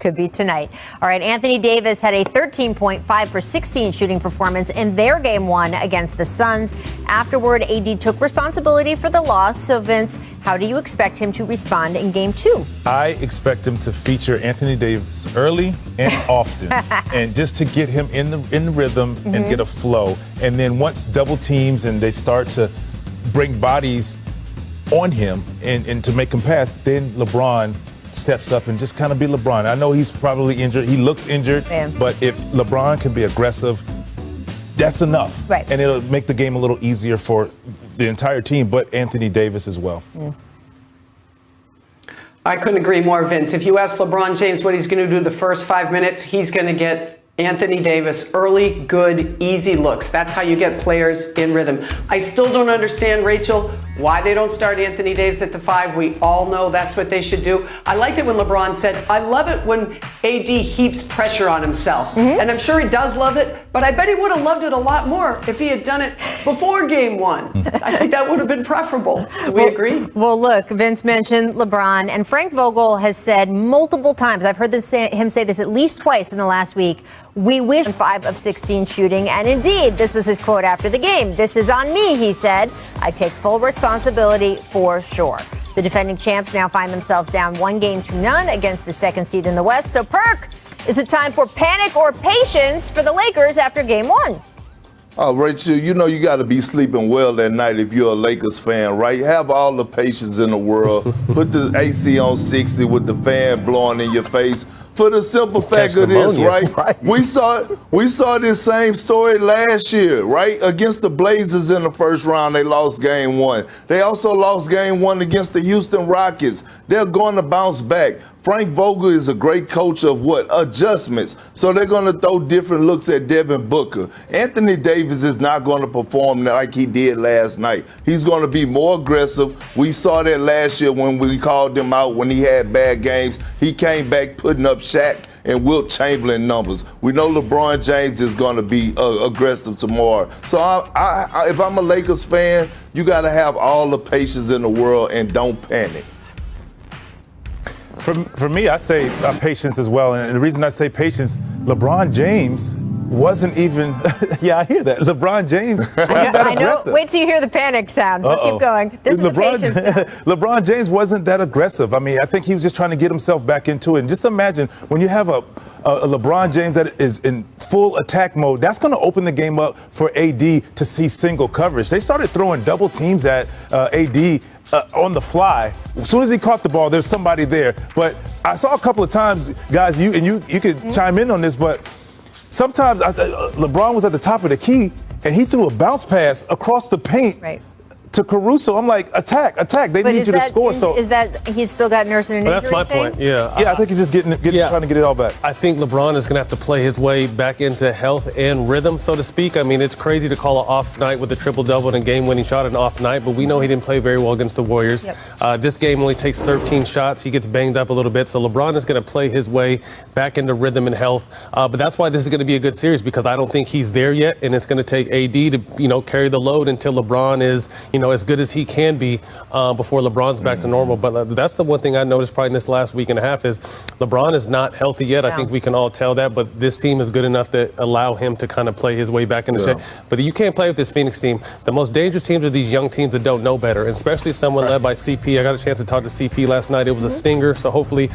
could be tonight. All right, Anthony Davis had a 13.5 for 16 shooting performance in their game one against the Suns. Afterward, AD took responsibility for the loss. So, Vince, how do you expect him to respond in game two? I expect him to feature Anthony Davis early and often, and just to get him in the rhythm and get a flow. And then once double teams and they start to bring bodies on him and to make him pass, then LeBron steps up and just kind of be LeBron. I know he's probably injured. He looks injured. Yeah. But if LeBron can be aggressive, that's enough. Right. And it'll make the game a little easier for the entire team, but Anthony Davis as well. I couldn't agree more, Vince. If you ask LeBron James what he's going to do the first 5 minutes, he's going to get Anthony Davis early, good, easy looks. That's how you get players in rhythm. I still don't understand, Rachel, why they don't start Anthony Davis at the 5. We all know that's what they should do. I liked it when LeBron said, I love it when AD heaps pressure on himself. And I'm sure he does love it, but I bet he would have loved it a lot more if he had done it before game one. I think that would have been preferable. Do we agree? Well, look, Vince mentioned LeBron, and Frank Vogel has said multiple times, I've heard him say this at least twice in the last week, we wish 5 of 16 shooting, and indeed, this was his quote after the game. This is on me, he said. I take full responsibility for sure. The defending champs now find themselves down 1-0 against the second seed in the West. So, Perk, is it time for panic or patience for the Lakers after game one? Oh, Rachel, you know you got to be sleeping well that night if you're a Lakers fan, right? Have all the patience in the world. Put the AC on 60 with the fan blowing in your face. For the simple fact of this, right? We saw this same story last year, right? Against the Blazers in the first round, they lost game one. They also lost game one against the Houston Rockets. They're going to bounce back. Frank Vogel is a great coach of what? Adjustments. So they're going to throw different looks at Devin Booker. Anthony Davis is not going to perform like he did last night. He's going to be more aggressive. We saw that last year when we called him out when he had bad games. He came back putting up Shaq and Wilt Chamberlain numbers. We know LeBron James is going to be aggressive tomorrow. So if I'm a Lakers fan, you got to have all the patience in the world and don't panic. For me, I say patience as well. And the reason I say patience, LeBron James wasn't even, yeah, I hear that. LeBron James wasn't that aggressive. Wait till you hear the panic sound. But keep going. This is the patience sound. LeBron James wasn't that aggressive. I mean, I think he was just trying to get himself back into it. And just imagine when you have a LeBron James that is in full attack mode, that's going to open the game up for AD to see single coverage. They started throwing double teams at AD on the fly. As soon as he caught the ball, there's somebody there. But I saw a couple of times, guys, you could chime in on this, but sometimes LeBron was at the top of the key, and he threw a bounce pass across the paint to Caruso. I'm like, attack. They need you to score. So is that he's still got nursing an injury? That's my point. Yeah, I think he's just trying to get it all back. I think LeBron is going to have to play his way back into health and rhythm, so to speak. I mean, it's crazy to call an off night with a triple-double and a game-winning shot an off night, but we know he didn't play very well against the Warriors. This game only takes 13 shots. He gets banged up a little bit, so LeBron is going to play his way back into rhythm and health. But that's why this is going to be a good series, because I don't think he's there yet, and it's going to take AD to carry the load until LeBron is as good as he can be before LeBron's back to normal. But that's the one thing I noticed probably in this last week and a half is LeBron is not healthy yet. I think we can all tell that, but this team is good enough to allow him to kind of play his way back into shape. But you can't play with this Phoenix team. The most dangerous teams are these young teams that don't know better, especially someone led by CP. I got a chance to talk to CP last night. It was a stinger, so hopefully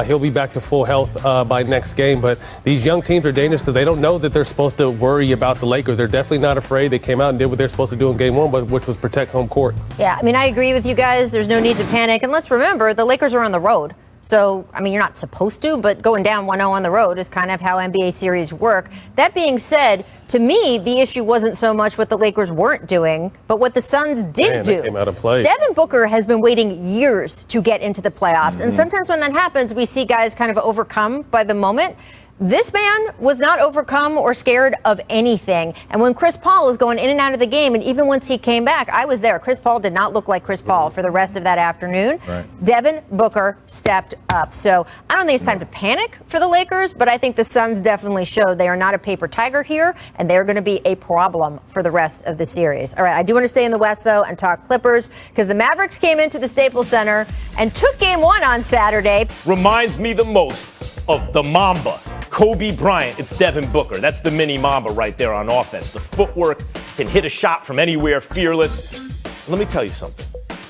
he'll be back to full health by next game. But these young teams are dangerous because they don't know that they're supposed to worry about the Lakers. They're definitely not afraid. They came out and did what they're supposed to do in game one, which was protect home court. Yeah, I mean, I agree with you guys. There's no need to panic. And let's remember, the Lakers are on the road. So, I mean, you're not supposed to, but going down 1-0 on the road is kind of how NBA series work. That being said, to me, the issue wasn't so much what the Lakers weren't doing, but what the Suns did do. They came out and played. Devin Booker has been waiting years to get into the playoffs. And sometimes when that happens, we see guys kind of overcome by the moment. This man was not overcome or scared of anything. And when Chris Paul was going in and out of the game, and even once he came back, I was there. Chris Paul did not look like Chris Paul for the rest of that afternoon. Devin Booker stepped up. So I don't think it's time to panic for the Lakers, but I think the Suns definitely showed they are not a paper tiger here, and they're going to be a problem for the rest of the series. All right, I do want to stay in the West, though, and talk Clippers, because the Mavericks came into the Staples Center and took game one on Saturday. Reminds me the most of the Mamba, Kobe Bryant, it's Devin Booker. That's the mini Mamba right there on offense. The footwork, can hit a shot from anywhere, fearless. Let me tell you something.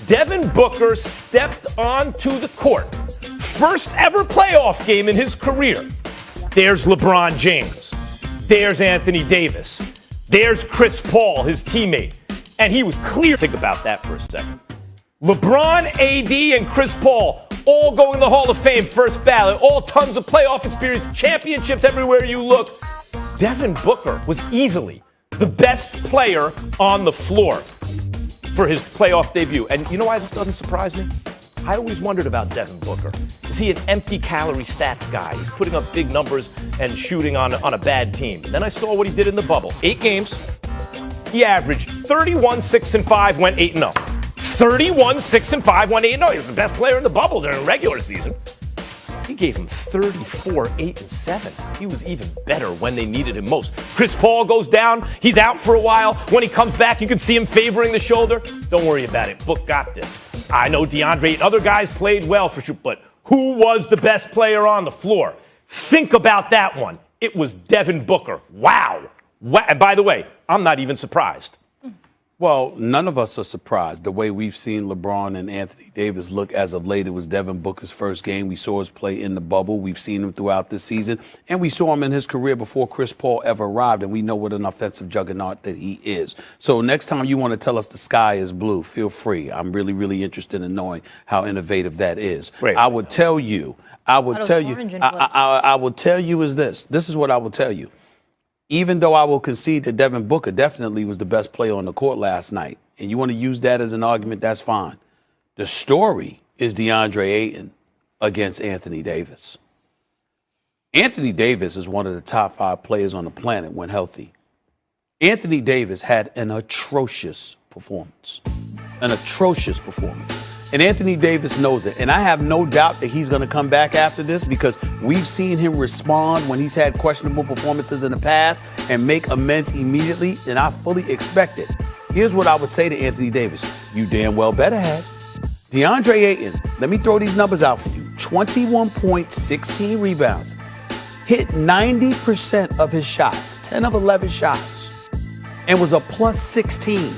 Devin Booker stepped onto the court. First ever playoff game in his career. There's LeBron James. There's Anthony Davis. There's Chris Paul, his teammate. And he was clear. Think about that for a second. LeBron AD and Chris Paul all going to the Hall of Fame first ballot, all tons of playoff experience, championships everywhere you look. Devin Booker was easily the best player on the floor for his playoff debut. And you know why this doesn't surprise me? I always wondered about Devin Booker. Is he an empty calorie stats guy? He's putting up big numbers and shooting on a bad team. And then I saw what he did in the bubble. 8 games, he averaged 31, 6, and 5, went 8-0. 31, 6, and 5, went 8-0. He was the best player in the bubble during the regular season. He gave him 34, 8, and 7. He was even better when they needed him most. Chris Paul goes down. He's out for a while. When he comes back, you can see him favoring the shoulder. Don't worry about it. Book got this. I know DeAndre and other guys played well for sure, but who was the best player on the floor? Think about that one. It was Devin Booker. Wow. And by the way, I'm not even surprised. Well, none of us are surprised. The way we've seen LeBron and Anthony Davis look as of late, it was Devin Booker's first game. We saw his play in the bubble. We've seen him throughout this season. And we saw him in his career before Chris Paul ever arrived. And we know what an offensive juggernaut that he is. So next time you want to tell us the sky is blue, feel free. I'm really, really interested in knowing how innovative that is. Great. I would tell you is this. This is what I will tell you. Even though I will concede that Devin Booker definitely was the best player on the court last night, and you want to use that as an argument, that's fine. The story is DeAndre Ayton against Anthony Davis. Anthony Davis is one of the top 5 players on the planet when healthy. Anthony Davis had an atrocious performance. An atrocious performance. And Anthony Davis knows it. And I have no doubt that he's going to come back after this because we've seen him respond when he's had questionable performances in the past and make amends immediately. And I fully expect it. Here's what I would say to Anthony Davis. You damn well better have. DeAndre Ayton, let me throw these numbers out for you. 21 points, 16 rebounds. Hit 90% of his shots, 10 of 11 shots. And was a plus 16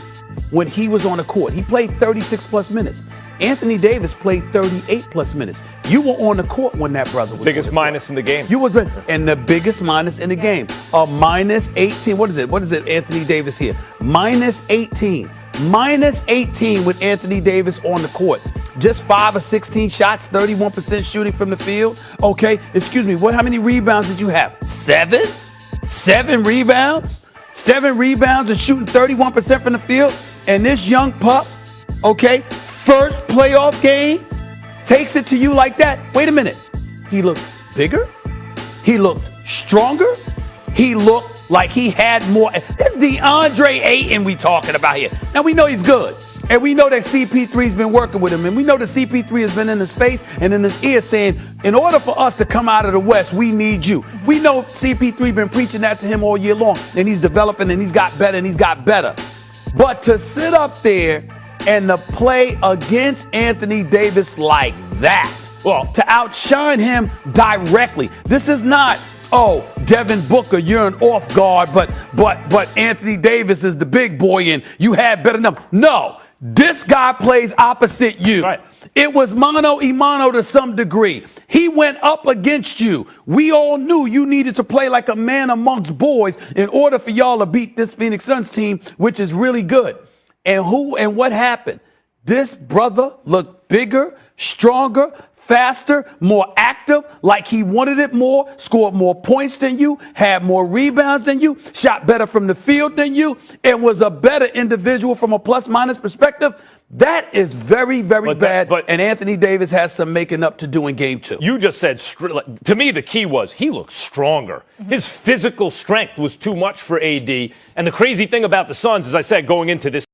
when he was on the court. He played 36 plus minutes. Anthony Davis played 38 plus minutes. You were on the court when that brother was biggest minus in the game. You were, and the biggest minus in the game. A minus 18. What is it? What is it, Anthony Davis here? Minus 18. Minus 18 with Anthony Davis on the court. Just 5 of 16 shots, 31% shooting from the field. Okay, excuse me. How many rebounds did you have? 7? 7 rebounds? 7 rebounds and shooting 31% from the field. And this young pup, okay, first playoff game, takes it to you like that. Wait a minute. He looked bigger. He looked stronger. He looked like he had more. It's DeAndre Ayton we talking about here. Now, we know he's good. And we know that CP3's been working with him. And we know that CP3 has been in his face and in his ear saying, in order for us to come out of the West, we need you. We know CP3 been preaching that to him all year long. And he's developing and he's got better and he's got better. But to sit up there and to play against Anthony Davis like that, well, to outshine him directly. This is not, oh, Devin Booker, you're an off guard, but Anthony Davis is the big boy and you had better numbers. No, this guy plays opposite you. Right. It was mano a mano to some degree. He went up against you. We all knew you needed to play like a man amongst boys in order for y'all to beat this Phoenix Suns team, which is really good. And what happened? This brother looked bigger, stronger, faster, more active, like he wanted it more, scored more points than you, had more rebounds than you, shot better from the field than you, and was a better individual from a plus-minus perspective. That is very, very bad, and Anthony Davis has some making up to do in game 2. You just said, to me, the key was he looked stronger. Mm-hmm. His physical strength was too much for AD. And the crazy thing about the Suns, as I said, going into this